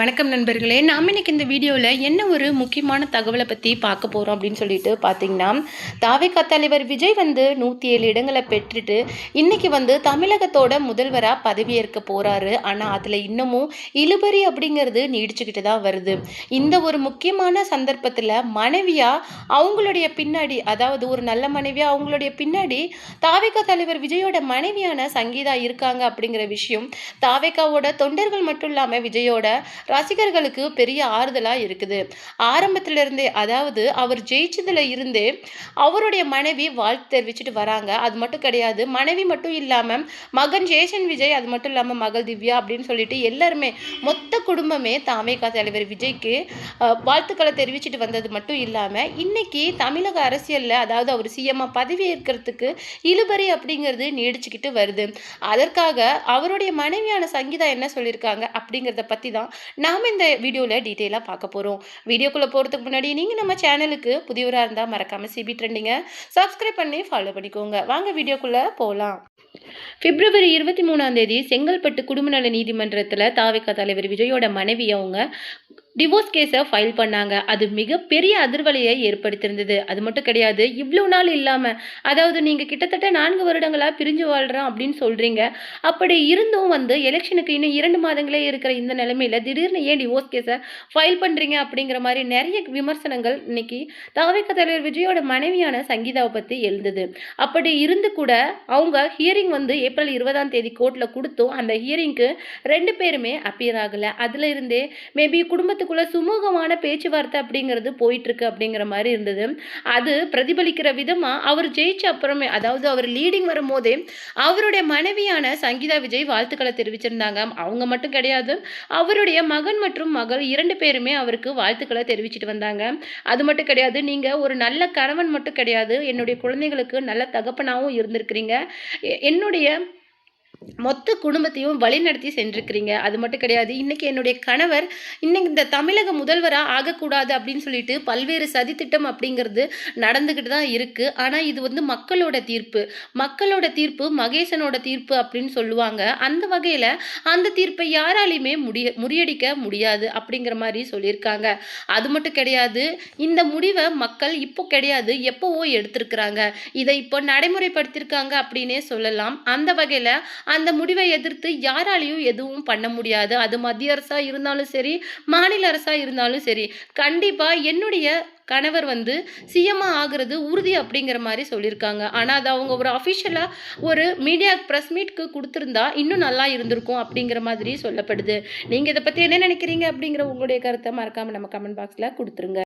வணக்கம் நண்பர்களே, நாம் இன்னைக்கு இந்த வீடியோவில் என்ன ஒரு முக்கியமான தகவலை பற்றி பார்க்க போகிறோம் அப்படின்னு சொல்லிட்டு பார்த்தீங்கன்னா, தாவேகா தலைவர் விஜய் 107 இடங்களை பெற்றுட்டு இன்னைக்கு தமிழகத்தோட முதல்வராக பதவியேற்க போகிறாரு. ஆனால் அதில் இன்னமும் இழுபறி அப்படிங்கிறது நீடிச்சுக்கிட்டு தான் வருது. இந்த ஒரு முக்கியமான சந்தர்ப்பத்தில் மனைவியாக அவங்களுடைய பின்னாடி, அதாவது ஒரு நல்ல மனைவியாக அவங்களுடைய பின்னாடி தாவேகா தலைவர் விஜயோட மனைவியான சங்கீதா இருக்காங்க அப்படிங்கிற விஷயம் தாவேகாவோட தொண்டர்கள் மட்டும் இல்லாமல் விஜயோட ரசிகர்களுக்கு பெரிய ஆறுதலாக இருக்குது. ஆரம்பத்திலிருந்தே, அதாவது அவர் ஜெயிச்சதுல இருந்தே அவருடைய மனைவி வாழ்த்து தெரிவிச்சுட்டு வராங்க. அது மட்டும் கிடையாது, மனைவி மட்டும் இல்லாமல் மகன் ஜேசன் விஜய், அது மட்டும் இல்லாமல் மகள் திவ்யா அப்படின்னு சொல்லிட்டு எல்லாருமே மொத்த குடும்பமே தாவேகா தலைவர் விஜய்க்கு வாழ்த்துக்களை தெரிவிச்சுட்டு வந்தது மட்டும் இல்லாமல் இன்னைக்கு தமிழக அரசியலில், அதாவது அவர் சிஎம்மா பதவி ஏற்கிறதுக்கு இழுபறி அப்படிங்கிறது நீடிச்சுக்கிட்டு வருது. அதற்காக அவருடைய மனைவியான சங்கீதா என்ன சொல்லியிருக்காங்க அப்படிங்கிறத பற்றி தான் நாம் இந்த வீடியோவில் டீட்டெயிலாக பார்க்க போகிறோம். வீடியோக்குள்ளே போகிறதுக்கு முன்னாடி நீங்கள் நம்ம சேனலுக்கு புதியவராக இருந்தால் மறக்காமல் சிபி ட்ரெண்டிங்கை சப்ஸ்கிரைப் பண்ணி ஃபாலோ பண்ணிக்கோங்க. வாங்க வீடியோக்குள்ளே போகலாம். பிப்ரவரி 23 செங்கல்பட்டு குடும்ப நல நீதிமன்றத்தில் தாவேகா தலைவர் விஜயோட மனைவி அவங்க டிவோர்ஸ் கேஸை ஃபைல் பண்ணாங்க. அது மிகப்பெரிய அதிர்வலையை ஏற்படுத்தியிருந்தது. அது மட்டும் கிடையாது, இவ்வளோ நாள் இல்லாமல், அதாவது நீங்கள் கிட்டத்தட்ட 4 வருடங்களாக பிரிஞ்சு வாழ்கிறோம் அப்படின்னு சொல்கிறீங்க. அப்படி இருந்தும் எலெக்ஷனுக்கு இன்னும் 2 மாதங்களே இருக்கிற இந்த நிலைமையில் திடீர்னு ஏன் டிவோர்ஸ் கேஸை ஃபைல் பண்ணுறீங்க அப்படிங்கிற மாதிரி நிறைய விமர்சனங்கள் இன்னைக்கு தாவேகா தலைவர் விஜயோட மனைவியான சங்கீதாவை பற்றி எழுந்தது. அப்படி இருந்து கூட அவங்க ஹியரிங் ஏப்ரல் 20 கோர்ட்டில் கொடுத்தோம். அந்த ஹியரிங்க்கு 2 பேருமே அப்பியர் ஆகலை. அதில் இருந்தே மேபி குடும்பத்துக்குள்ள சுமூகமான பேச்சுவார்த்தை அப்படிங்கிறது போயிட்டு இருக்கு அப்படிங்கிற மாதிரி இருந்தது. அது பிரதிபலிக்கிற விதமா அவர் ஜெயிச்ச அப்புறமே, அதாவது அவர் லீடிங் வரும்போதே அவருடைய மனைவியான சங்கீதா விஜய் வாழ்த்துக்களை தெரிவிச்சிருந்தாங்க. அவங்க மட்டும் கிடையாது, அவருடைய மகன் மற்றும் மகள் 2 பேருமே அவருக்கு வாழ்த்துக்களை தெரிவிச்சிட்டு வந்தாங்க. அது மட்டும் கிடையாது, நீங்க ஒரு நல்ல கணவன் மட்டும் கிடையாது, என்னுடைய குழந்தைகளுக்கு நல்ல தகப்பனாகவும் இருந்திருக்கிறீங்க, என்னுடைய மொத்த குடும்பத்தையும் வழிநடத்தி சென்றிருக்கிறீங்க. அது மட்டும் கிடையாது, இன்னைக்கு என்னுடைய கணவர் இன்னைக்கு இந்த தமிழக முதல்வராக ஆகக்கூடாது அப்படின்னு சொல்லிட்டு பல்வேறு சதித்திட்டம் அப்படிங்கிறது நடந்துக்கிட்டு தான் இருக்குது. ஆனால் இது மக்களோட தீர்ப்பு, மக்களோட தீர்ப்பு மகேசனோட தீர்ப்பு அப்படின்னு சொல்லுவாங்க. அந்த வகையில் அந்த தீர்ப்பை யாராலையுமே முறியடிக்க முடியாது அப்படிங்கிற மாதிரி சொல்லியிருக்காங்க. அது மட்டும் கிடையாது, இந்த முடிவை மக்கள் இப்போ கிடையாது எப்போவோ எடுத்திருக்கிறாங்க. இதை இப்போ நடைமுறைப்படுத்தியிருக்காங்க அப்படின்னே சொல்லலாம். அந்த வகையில் அந்த முடிவை எதிர்த்து யாராலையும் எதுவும் பண்ண முடியாது. அது மத்திய அரசா இருந்தாலும் சரி, மாநில அரசா இருந்தாலும் சரி, கண்டிப்பா என்னுடைய கணவர் சிஎம்மா ஆகிறது உறுதி அப்படிங்கிற மாதிரி சொல்லியிருக்காங்க. ஆனால் அது அவங்க ஒரு அஃபிஷியலாக ஒரு மீடியா ப்ரெஸ் மீட்க்கு கொடுத்துருந்தா இன்னும் நல்லா இருந்திருக்கும் அப்படிங்கிற மாதிரி சொல்லப்படுது. நீங்கள் இதை பற்றி என்ன நினைக்கிறீங்க அப்படிங்கிற உங்களுடைய கருத்தை மறக்காமல் நம்ம கமெண்ட் பாக்ஸில் கொடுத்துருங்க.